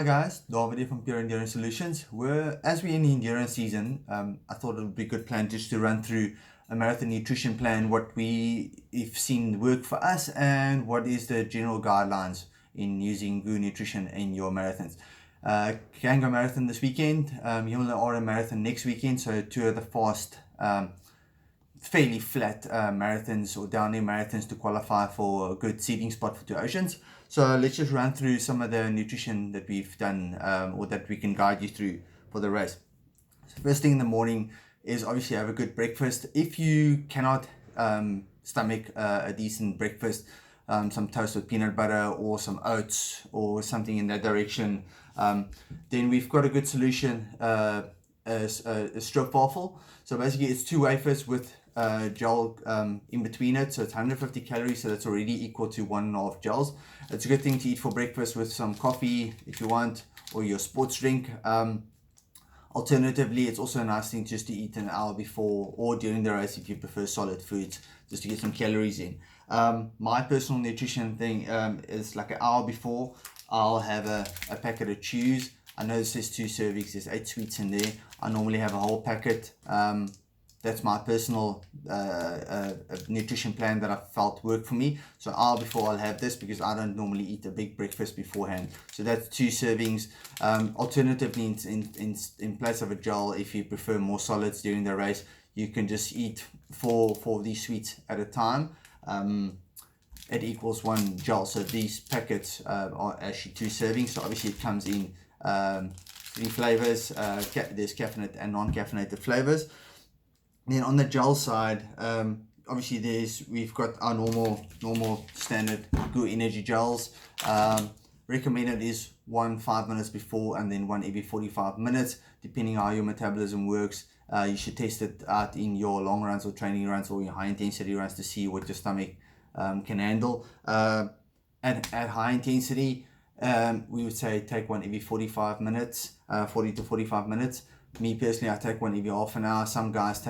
Hi guys, Dawid from Pure Endurance Solutions. As we're in the endurance season, I thought it would be a good plan just to run through a marathon nutrition plan, what we've seen work for us, and what is the general guidelines in using good nutrition in your marathons. Kangaroo Marathon this weekend, Himalaya Aura Marathon next weekend, so two of the fast fairly flat marathons or downhill marathons to qualify for a good seeding spot for Two Oceans. So let's just run through some of the nutrition that we've done or that we can guide you through for the race. So first thing in the morning is obviously have a good breakfast. If you cannot stomach a decent breakfast, some toast with peanut butter or some oats or something in that direction, then we've got a good solution, a stroopwafel. So basically it's two wafers with gel in between it, so it's 150 calories, so that's already equal to 1.5 gels. It's a good thing to eat for breakfast with some coffee if you want, or your sports drink. Alternatively, it's also a nice thing just to eat an hour before or during the race if you prefer solid foods, just to get some calories in. My personal nutrition thing is like an hour before, I'll have a packet of chews. I know it says 2 servings, there's 8 sweets in there. I normally have a whole packet. That's my personal nutrition plan that I felt worked for me. So hour before I'll have this because I don't normally eat a big breakfast beforehand. So that's 2 servings. Alternatively, in place of a gel, if you prefer more solids during the race, you can just eat four of these sweets at a time. It equals 1 gel. So these packets are actually 2 servings. So obviously it comes in 3 flavors. There's caffeinated and non-caffeinated flavors. Then on the gel side, obviously we've got our normal standard good energy gels. Recommended is 1 5 minutes before and then 1 every 45 minutes, depending on how your metabolism works. You should test it out in your long runs or training runs or your high intensity runs to see what your stomach can handle. At high intensity, we would say take 1 every 45 minutes, 40 to 45 minutes. Me personally, I take 1 every half an hour. Some guys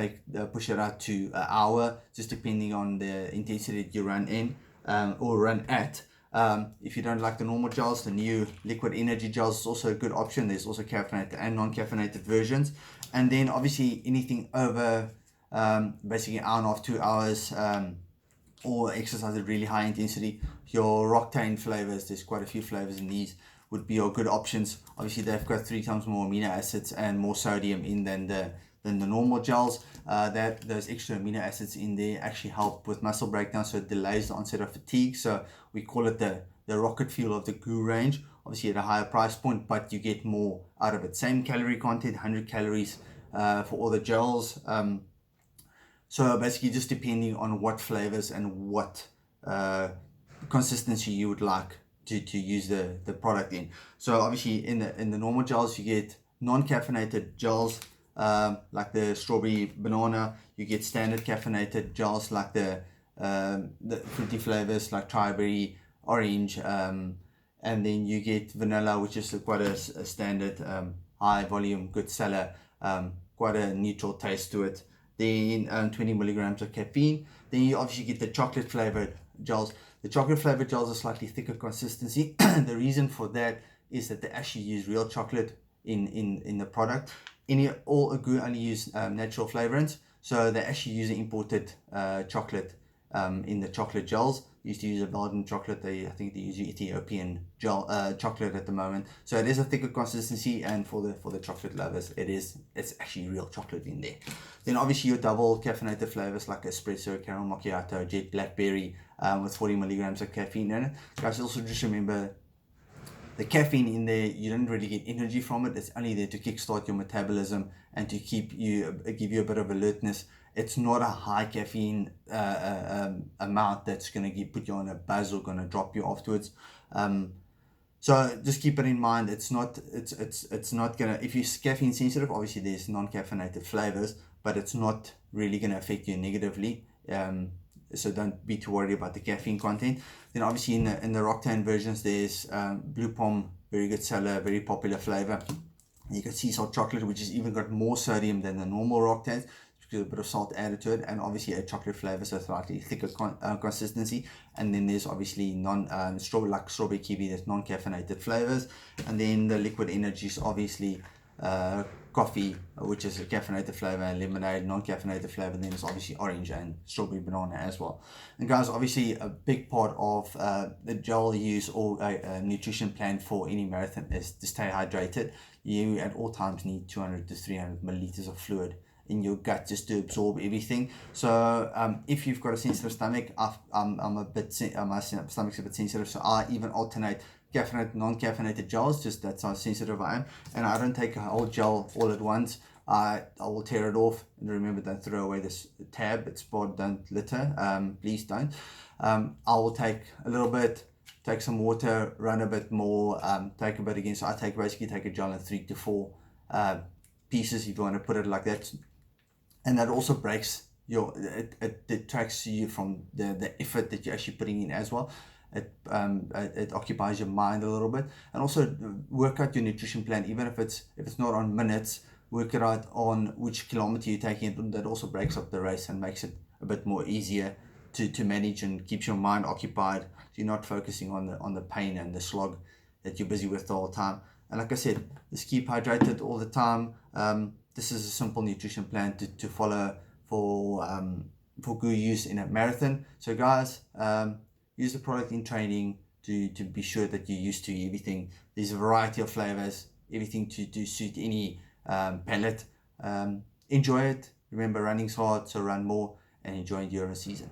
push it out to an hour, just depending on the intensity that you run in or run at. If you don't like the normal gels, the new liquid energy gels is also a good option. There's also caffeinated and non-caffeinated versions. And then obviously anything over basically an hour and a half, 2 hours, or exercise at really high intensity, your Octane flavors, there's quite a few flavors in these, would be your good options. Obviously they've got 3 times more amino acids and more sodium in than the normal gels. Those extra amino acids in there actually help with muscle breakdown, so it delays the onset of fatigue. So we call it the rocket fuel of the GU range. Obviously at a higher price point, but you get more out of it. Same calorie content, 100 calories for all the gels. So basically just depending on what flavors and what consistency you would like to use the product in. So obviously in the normal gels you get non-caffeinated gels like the strawberry banana. You get standard caffeinated gels like the fruity flavors like strawberry, orange, and then you get vanilla, which is quite a standard high volume good seller, quite a neutral taste to it. Then 20 milligrams of caffeine. Then you obviously get the chocolate flavored gels. The chocolate flavored gels are slightly thicker consistency. The reason for that is that they actually use real chocolate in the product. All Agu only use natural flavorants, so they actually use imported chocolate in the chocolate gels. They used to use a Belgian chocolate. I think they use Ethiopian chocolate at the moment. So it is a thicker consistency, and for the chocolate lovers, it's actually real chocolate in there. Then obviously your double caffeinated flavors like espresso, caramel macchiato, jet blackberry with 40 milligrams of caffeine in it. Guys, also just remember the caffeine in there, you don't really get energy from it. It's only there to kickstart your metabolism and to give you a bit of alertness. It's not a high caffeine amount that's going to put you on a buzz or going to drop you afterwards. So just keep it in mind. It's not gonna, if you're caffeine sensitive, obviously there's non-caffeinated flavors, but it's not really gonna affect you negatively. So don't be too worried about the caffeine content. Then obviously in the Octane versions, there's Blue Palm, very good seller, very popular flavor. You can see salt chocolate, which has even got more sodium than the normal Octanes, a bit of salt added to it, and obviously a chocolate flavor, so slightly thicker consistency. And then there's obviously strawberry kiwi, that's non-caffeinated flavors. And then the liquid energies, obviously coffee, which is a caffeinated flavor, and lemonade, non-caffeinated flavor. And then there's obviously orange and strawberry banana as well. And guys, obviously a big part of the gel use or a nutrition plan for any marathon is to stay hydrated. You at all times need 200 to 300 milliliters of fluid in your gut just to absorb everything. So if you've got a sensitive stomach, my stomach's a bit sensitive, so I even alternate caffeinated, non-caffeinated gels, just that's how sensitive I am. And I don't take a whole gel all at once. I will tear it off, and remember, don't throw away this tab. It's sport, don't litter. Please don't. I will take a little bit, take some water, run a bit more, take a bit again. So I basically take a gel in 3 to 4 pieces, if you want to put it like that. And that also breaks it detracts you from the effort that you're actually putting in as well. It occupies your mind a little bit. And also work out your nutrition plan, even if it's not on minutes, work it out on which kilometer you're taking it. That also breaks up the race and makes it a bit more easier to manage, and keeps your mind occupied, so you're not focusing on the pain and the slog that you're busy with the whole time. And like I said, just keep hydrated all the time. This is a simple nutrition plan to follow for good use in a marathon. So guys, use the product in training to be sure that you're used to everything. There's a variety of flavors, everything to suit any palate. Enjoy it. Remember, running's hard, so run more and enjoy endurance season.